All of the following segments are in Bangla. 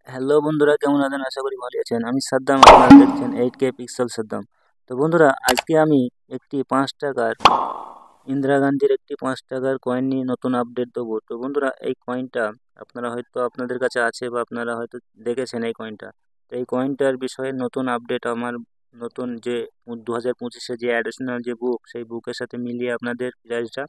হ্যালো বন্ধুরা, কেমন আছেন? আশা করি ভালো আছেন। আমি সাদ্দাম, আপনারা দেখছেন 8K পিক্সেল সাদ্দাম। তো বন্ধুরা, আজকে আমি একটি ৫ টাকার ইন্দিরা গান্ধীর একটি ৫ টাকার কয়েন নিয়ে নতুন আপডেট দেবো। তো বন্ধুরা, এই কয়েনটা আপনারা হয়তো আপনাদের কাছে আছে বা আপনারা হয়তো দেখেছেন এই কয়েনটা। তো এই কয়েনটার বিষয়ে নতুন আপডেট আমার নতুন যে 2025-এ যে অ্যাডিশনাল যে বুক, সেই বুকের সাথে মিলিয়ে আপনাদের প্রাইসটা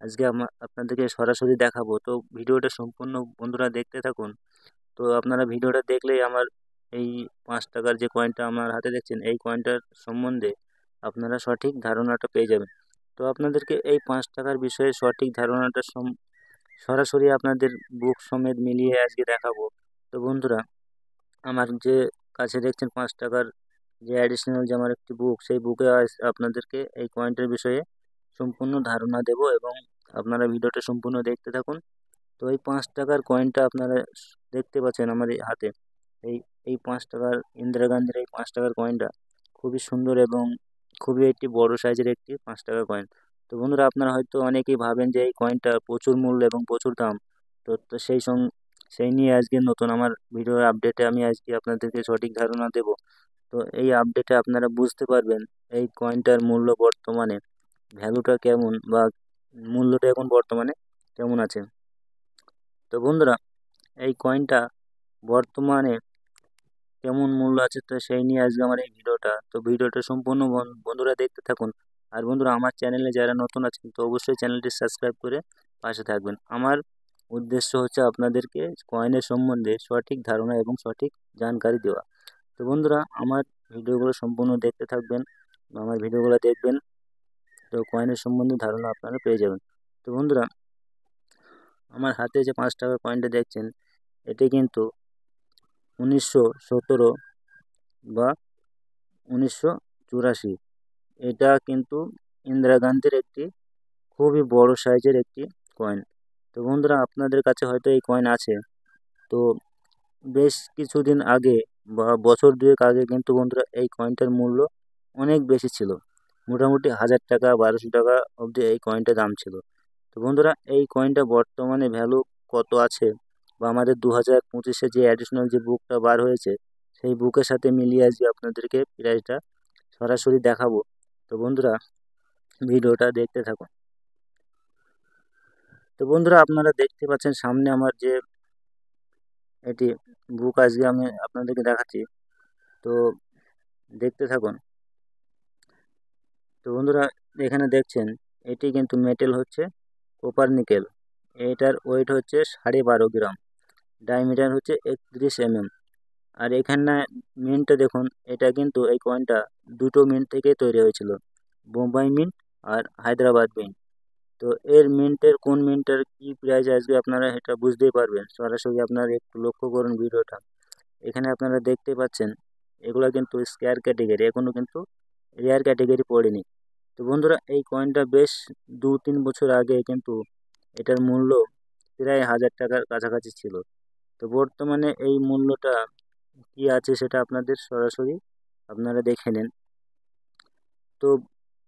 আজকে আপনাদেরকে সরাসরি দেখাবো। তো ভিডিওটা সম্পূর্ণ বন্ধুরা দেখতে থাকুন। তো আপনারা ভিডিওটা দেখলেই আমার এই ৫ টাকার যে কয়েনটা আমার হাতে দেখছেন, এই কয়েনটার সম্বন্ধে আপনারা সঠিক ধারণাটা পেয়ে যাবেন। তো আপনাদেরকে এই ৫ টাকার বিষয়ে সঠিক ধারণাটা সরাসরি আপনাদের বুক সমেত মিলিয়ে আজকে দেখাবো। তো বন্ধুরা, আমার যে কাছে দেখছেন ৫ টাকার যে অ্যাডিশনাল যে আমার একটি বুক, সেই বুকে আজ আপনাদেরকে এই কয়েনটার বিষয়ে সম্পূর্ণ ধারণা দেব এবং আপনারা ভিডিওটা সম্পূর্ণ দেখতে থাকুন। তো এই ৫ টাকার কয়েনটা আপনারা দেখতে পাচ্ছেন আমার এই হাতে। এই এই ৫ টাকার ইন্দিরা গান্ধীর এই ৫ টাকার কয়েনটা খুবই সুন্দর এবং খুবই একটি বড় সাইজের একটি ৫ টাকার কয়েন। তো বন্ধুরা, আপনারা হয়তো অনেকেই ভাবেন যে এই কয়েনটা প্রচুর মূল্য এবং প্রচুর দাম। তো সেই নিয়ে আজকে নতুন আমার ভিডিওর আপডেটে আমি আজকে আপনাদেরকে সঠিক ধারণা দেব। তো এই আপডেটে আপনারা বুঝতে পারবেন এই কয়েনটার মূল্য বর্তমানে ভ্যালুটা কেমন বা মূল্যটা এখন বর্তমানে কেমন আছে। তো বন্ধুরা, এই কয়েনটা বর্তমানে কেমন মূল্য আছে, তো সেই নিয়ে আজকে আমার এই ভিডিওটা। তো ভিডিওটা সম্পূর্ণ বন্ধুরা দেখতে থাকুন। আর বন্ধুরা, আমার চ্যানেলে যারা নতুন আছেন তো অবশ্যই চ্যানেলটি সাবস্ক্রাইব করে পাশে থাকবেন। আমার উদ্দেশ্য হচ্ছে আপনাদেরকে কয়েনের সম্বন্ধে সঠিক ধারণা এবং সঠিক জানকারি দেওয়া। তো বন্ধুরা, আমার ভিডিওগুলো সম্পূর্ণ দেখতে থাকবেন বা আমার ভিডিওগুলো দেখবেন। তো কয়েনের সম্বন্ধে ধারণা আপনারা পেয়ে যাবেন। তো বন্ধুরা, আমার হাতে যে ৫ টাকার কয়েনটা দেখছেন, এটি কিন্তু ১৯১৭ বা ১৯৮৪, এটা কিন্তু ইন্দিরা গান্ধীর একটি খুবই বড় সাইজের একটি কয়েন। তো বন্ধুরা, আপনাদের কাছে হয়তো এই কয়েন আছে। তো বেশ কিছুদিন আগে বা বছর দুয়েক আগে কিন্তু বন্ধুরা এই কয়েনটার মূল্য অনেক বেশি ছিল। মোটামুটি ১,০০০ টাকা ১,২০০ টাকা অবধি এই কয়েনটার দাম ছিল। তো বন্ধুরা, এই কয়েনটা বর্তমানে ভ্যালু কত আছে বা আমাদের 2025-এ যে অ্যাডিশনাল যে বুকটা বার হয়েছে, সেই বুকের সাথে মিলিয়ে আজকে আপনাদেরকে প্রাইসটা সরাসরি দেখাবো। তো বন্ধুরা, ভিডিওটা দেখতে থাকুন। তো বন্ধুরা, আপনারা দেখতে পাচ্ছেন সামনে আমার যে এটি বুক আজকে আমি আপনাদেরকে দেখাচ্ছি। তো দেখতে থাকুন। তো বন্ধুরা, এখানে দেখছেন এটি কিন্তু মেটেল হচ্ছে কোপার নিকেল। এটার ওয়েট হচ্ছে 12.5 গ্রাম, ডায়ামিটার হচ্ছে 31 mm। আর এখানে মিন্টটা দেখুন, এটা কিন্তু এই কয়েনটা দুটো মিন্ট থেকে তৈরি হয়েছিল, বোম্বাই মিন্ট আর হায়দ্রাবাদ মিন্ট। তো এর মিন্টের কোন মিন্টের কি প্রাইস আজকে আপনারা এটা বুঝতেই পারবেন। সরাসরি আপনারা একটু লক্ষ্য করুন ভিডিওটা। এখানে আপনারা দেখতে পাচ্ছেন এগুলো কিন্তু স্কোয়ার ক্যাটেগরি, এখনো কিন্তু রেয়ার ক্যাটেগরি পড়েনি। তো বন্ধুরা, এই কয়েনটা বেশ 2-3 বছর আগে কিন্তু এটার মূল্য প্রায় 1,000 টাকার কাছাকাছি ছিল। তো বর্তমানে এই মূল্যটা কি আছে সেটা আপনাদের সরাসরি আপনারা দেখে নিন। তো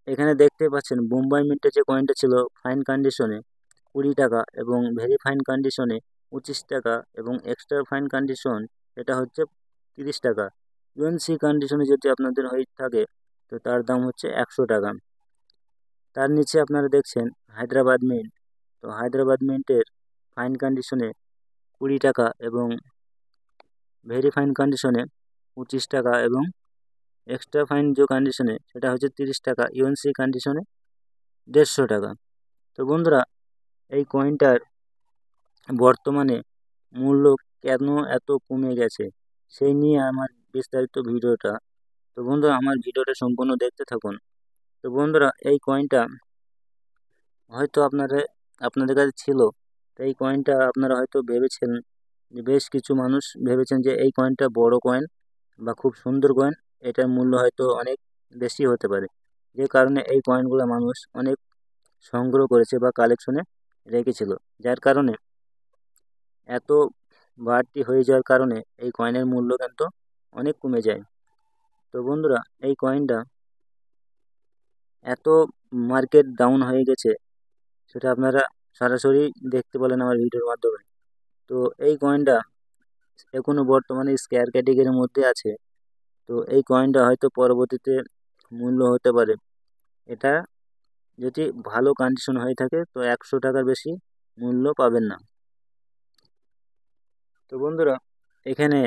এখানে দেখতে পাচ্ছেন বোম্বাই মিন্টের যে কয়েনটা ছিল ফাইন কন্ডিশনে 20 টাকা এবং ভেরি ফাইন কন্ডিশনে 25 টাকা এবং এক্সট্রা ফাইন কন্ডিশন এটা হচ্ছে 30 টাকা। ইউএনসি কন্ডিশনে যদি আপনাদের হয়ে থাকে তো তার দাম হচ্ছে 100 টাকা। তার নিচে আপনারা দেখছেন হায়দ্রাবাদ মিন্ট। তো হায়দ্রাবাদ মিন্টের ফাইন কন্ডিশনে 20 টাকা এবং ভেরি ফাইন কন্ডিশনে 25 টাকা এবং এক্সট্রা ফাইন যে কন্ডিশনে সেটা হচ্ছে 30 টাকা, ইউএনসি কন্ডিশনে 150 টাকা। তো বন্ধুরা, এই কয়েনটার বর্তমানে মূল্য কেন এত কমে গেছে সেই নিয়ে আমার বিস্তারিত ভিডিওটা। তো বন্ধুরা, আমার ভিডিওটা সম্পূর্ণ দেখতে থাকুন। তো বন্ধুরা, এই কয়েনটা হয়তো আপনাদের কাছে ছিল। তো এই কয়েনটা আপনারা হয়তো ভেবেছেন যে বেশ কিছু মানুষ ভেবেছেন যে এই কয়েনটা বড় কয়েন বা খুব সুন্দর কয়েন, এটার মূল্য হয়তো অনেক বেশি হতে পারে। যে কারণে এই কয়েনগুলো মানুষ অনেক সংগ্রহ করেছে বা কালেকশনে রেখেছিল, যার কারণে এত বাড়তি হয়ে যাওয়ার কারণে এই কয়েনের মূল্য কিন্তু অনেক কমে যায়। তো বন্ধুরা, এই কয়েনটা এত মার্কেট ডাউন হয়ে গেছে সেটা আপনারা সরাসরি দেখতে পেলেন আমার ভিডিওর মাধ্যমে। তো এই কয়েনটা এখনো বর্তমানে স্কোয়ার ক্যাটেগরির মধ্যে আছে। তো এই কয়েনটা হয়তো পরবর্তীতে মূল্য হতে পারে। এটা যদি ভালো কন্ডিশন হয়ে থাকে তো 100 টাকার বেশি মূল্য পাবেন না। তো বন্ধুরা, এখানে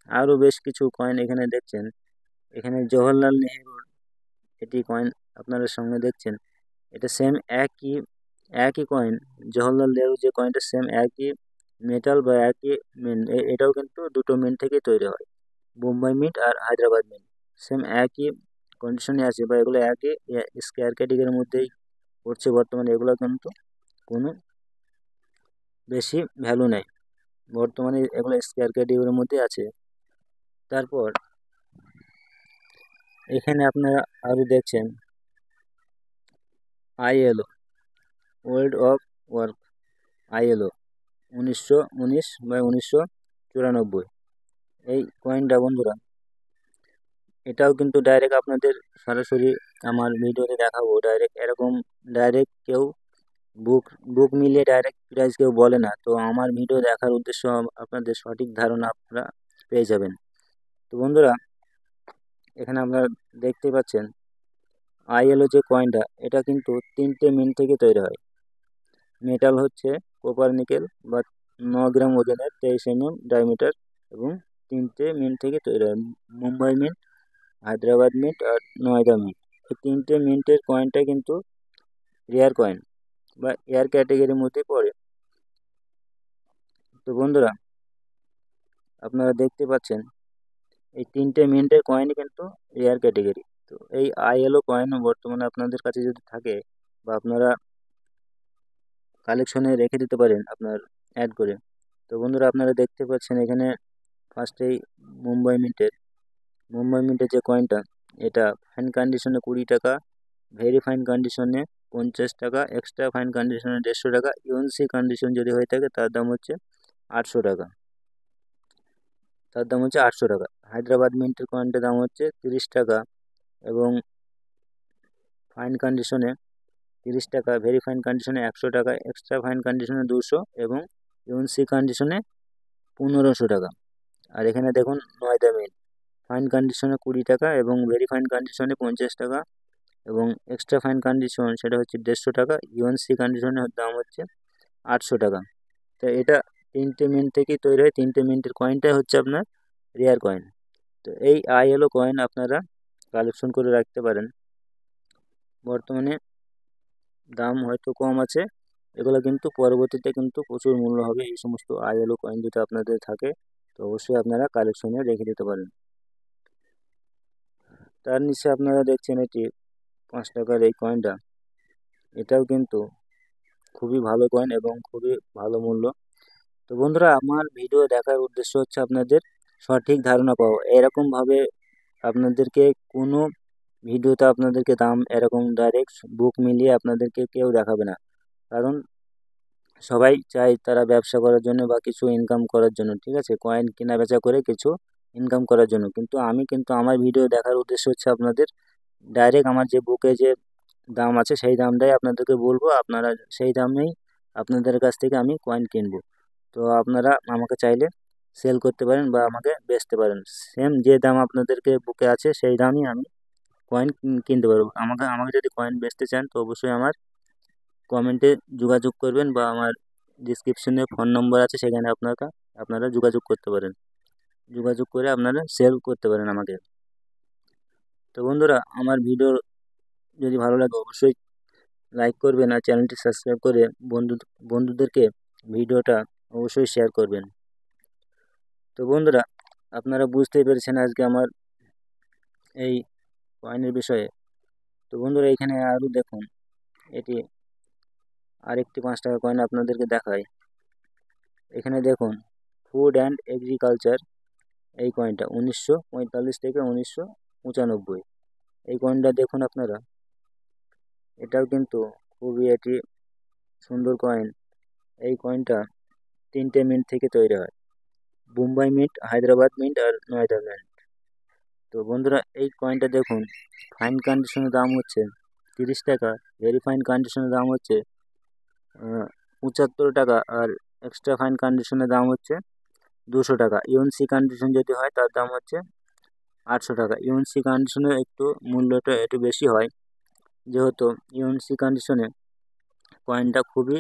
আরও বেশ কিছু কয়েন এখানে দেখছেন। এখানে জওহরলাল নেহরুর এটি কয়েন আপনারা সঙ্গে দেখছেন। এটা সেম একই কয়েন। জওহরলাল নেহরু যে কয়েনটা সেম একই মেটাল বা একই মিন্ট। এটাও কিন্তু দুটো মিন্ট থেকেই তৈরি হয়, বোম্বাই মিন্ট আর হায়দ্রাবাদ মিন্ট। সেম একই কন্ডিশনে আছে বা এগুলো একই স্কোয়ার ক্যাটেগরির মধ্যেই পড়ছে বর্তমানে। এগুলো কিন্তু কোনো বেশি ভ্যালু নেই, বর্তমানে এগুলো স্কোয়ার ক্যাটেগরির মধ্যে আছে। তারপর এখানে আপনারা আরও দেখছেন ILO, world of work, ILO 1919 বা 1994। এই কয়েনটা বন্ধুরা, এটাও কিন্তু ডাইরেক্ট আপনাদের সরাসরি আমার ভিডিওতে দেখাবো। ডাইরেক্ট এরকম ডাইরেক্ট কেউ বুক বুক মিলিয়ে ডাইরেক্ট প্রাইস কেউ বলে না। তো আমার ভিডিও দেখার উদ্দেশ্য আপনাদের সঠিক ধারণা আপনারা পেয়ে যাবেন। তো বন্ধুরা, এখানে আপনারা দেখতে পাচ্ছেন আইএলও যে কয়েনটা, এটা কিন্তু 3টে মিন্ট থেকে তৈরি হয়। মেটাল হচ্ছে কপার নিকেল বা 9 গ্রাম ওজনের 23 ডায়ামিটার এবং 3টে মিন্ট থেকে তৈরি হয়, মুম্বাই মিন্ট, হায়দ্রাবাদ মিন্ট আর নয়ডা মিন্ট। এই 3টে মিন্টের কয়েনটা কিন্তু রেয়ার কয়েন বা এয়ার ক্যাটেগরির মধ্যে পড়ে। তো বন্ধুরা, আপনারা দেখতে পাচ্ছেন এই 3টে মিন্টের কয়েনই কিন্তু রেয়ার ক্যাটেগরি। তো এই আইএলও কয়েন বর্তমানে আপনাদের কাছে যদি থাকে বা আপনারা কালেকশনে রেখে দিতে পারেন আপনার অ্যাড করে। তো বন্ধুরা, আপনারা দেখতে পাচ্ছেন এখানে ফার্স্টেই মুম্বাই মিন্টের যে কয়েনটা, এটা ফাইন কন্ডিশনে 20 টাকা, ভেরি ফাইন কন্ডিশনে 50 টাকা, এক্সট্রা ফাইন কন্ডিশনে 150 টাকা, ইউএনসি কন্ডিশন যদি হয়ে থাকে তার দাম হচ্ছে 800 টাকা। হায়দ্রাবাদ মিন্টের কয়েনটার দাম হচ্ছে 30 টাকা এবং ফাইন কন্ডিশনে 30 টাকা, ভেরি ফাইন কন্ডিশনে 100 টাকা, এক্সট্রা ফাইন কন্ডিশনে 200 এবং ইউএনসি কন্ডিশনে 1500 টাকা। আর এখানে দেখুন নয়ডা মিন্ট, ফাইন কন্ডিশনে 20 টাকা এবং ভেরি ফাইন কন্ডিশনে 50 টাকা এবং এক্সট্রা ফাইন কন্ডিশন সেটা হচ্ছে 150 টাকা, ইউএনসি কন্ডিশনের দাম হচ্ছে 800 টাকা। তো এটা 3টে মিন্ট থেকেই তৈরি হয়। 3টে মিন্টের কয়েনটাই হচ্ছে আপনার রেয়ার কয়েন। তো এই আইএলও কয়েন আপনারা কালেকশন করে রাখতে পারেন। বর্তমানে দাম হয়তো কম আছে, এগুলো কিন্তু পরবর্তীতে কিন্তু প্রচুর মূল্য হবে। এই সমস্ত আইএলও কয়েন যদি আপনাদের থাকে তো অবশ্যই আপনারা কালেকশনে রেখে দিতে পারেন। তার নিচে আপনারা দেখছেন এটি 5 টাকার এই কয়েনটা, এটাও কিন্তু খুবই ভালো কয়েন এবং খুবই ভালো মূল্য। তো বন্ধুরা, আমার ভিডিও দেখার উদ্দেশ্য হচ্ছে আপনাদের সঠিক ধারণা পাওয়া। এরকমভাবে আপনাদেরকে কোনো ভিডিওতে আপনাদেরকে দাম এরকম ডাইরেক্ট বুক মিলিয়ে আপনাদেরকে কেউ দেখাবে না। কারণ সবাই চায় তারা ব্যবসা করার জন্য বা কিছু ইনকাম করার জন্য, ঠিক আছে, কয়েন কেনা বেচা করে কিছু ইনকাম করার জন্য। কিন্তু আমি কিন্তু আমার ভিডিও দেখার উদ্দেশ্য হচ্ছে আপনাদের ডাইরেক্ট আমার যে বুকে যে দাম আছে সেই দামটাই আপনাদেরকে বলবো। আপনারা সেই দামেই আপনাদের কাছ থেকে আমি কয়েন কিনবো। তো আপনারা আমাকে চাইলে সেল করতে পারেন বা আমাকে বেচতে পারেন। সেম যে দাম আপনাদেরকে বুকে আছে সেই দামই আমি কয়েন কিনতে পারবো। আমাকে আমাকে যদি কয়েন বেচতে চান তো অবশ্যই আমার কমেন্টে যোগাযোগ করবেন বা আমার ডিসক্রিপশনে ফোন নম্বর আছে, সেখানে আপনারা যোগাযোগ করতে পারেন। যোগাযোগ করে আপনারা সেল করতে পারেন আমাকে। তো বন্ধুরা, আমার ভিডিও যদি ভালো লাগে অবশ্যই লাইক করবেন আর চ্যানেলটি সাবস্ক্রাইব করে বন্ধুদেরকে ভিডিওটা অবশ্যই শেয়ার করবেন। তো বন্ধুরা, আপনারা বুঝতেই পেরেছেন আজকে আমার এই কয়েনের বিষয়ে। তো বন্ধুরা, এখানে আরও দেখুন, এটি আরেকটি 5 টাকা কয়েন আপনাদেরকে দেখাই। এখানে দেখুন ফুড অ্যান্ড এগ্রিকালচার, এই কয়েনটা 1945 থেকে 1995। এই কয়েনটা দেখুন আপনারা, এটাও কিন্তু এটি সুন্দর কয়েন। এই কয়েনটা 3টে মিন্ট থেকে তৈরি হয়, বোম্বাই মিন্ট, হায়দ্রাবাদ মিন্ট আর নয়ডা মিন্ট। তো বন্ধুরা, এই কয়েনটা দেখুন, ফাইন কন্ডিশনের দাম হচ্ছে 30 টাকা, ভেরি ফাইন কন্ডিশনের দাম হচ্ছে 75 টাকা আর এক্সট্রা ফাইন কন্ডিশনের দাম হচ্ছে 200 টাকা। ইউএনসি কন্ডিশন যদি হয় তার দাম হচ্ছে 800 টাকা। ইউএনসি কন্ডিশনে একটু মূল্যটা একটু বেশি হয়, যেহেতু ইউএনসি কন্ডিশনে কয়েনটা খুবই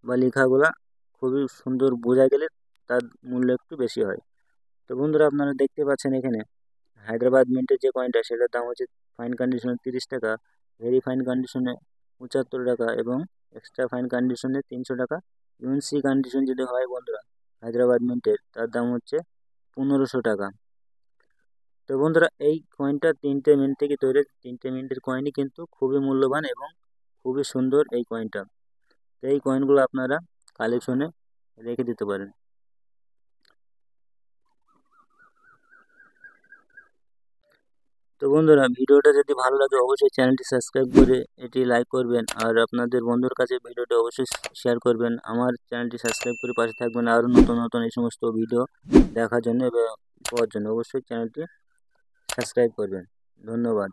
বা লেখাগুলা খুবই সুন্দর বোঝা গেলে তার মূল্য একটু বেশি হয়। তো বন্ধুরা, আপনারা দেখতে পাচ্ছেন এখানে হায়দ্রাবাদ মিন্টের যে কয়েনটা সেটার দাম হচ্ছে ফাইন কন্ডিশনে 30 টাকা, ভেরি ফাইন কন্ডিশনে 75 টাকা এবং এক্সট্রা ফাইন কন্ডিশনে 300 টাকা। ইউএনসি কন্ডিশন যদি হয় বন্ধুরা হায়দ্রাবাদ মিন্টের, তার দাম হচ্ছে 1500 টাকা। তো বন্ধুরা, এই কয়েনটা 3টে মিন্ট থেকে তৈরি, 3টে মিন্টের কয়েনই কিন্তু খুবই মূল্যবান এবং খুবই সুন্দর এই কয়েনটা। তো এই কয়েনগুলো আপনারা কালেকশনে রেখে দিতে পারেন। তো বন্ধুরা, ভিডিওটা যদি ভালো লাগে অবশ্যই চ্যানেলটি সাবস্ক্রাইব করে এটি লাইক করবেন, আর আপনাদের বন্ধুর কাছে ভিডিওটি অবশ্যই শেয়ার করবেন। আমার চ্যানেলটি সাবস্ক্রাইব করে পাশে থাকবেন আরও নতুন নতুন এই সমস্ত ভিডিও দেখার জন্য এবং পাওয়ার জন্য অবশ্যই চ্যানেলটি সাবস্ক্রাইব করবেন। ধন্যবাদ।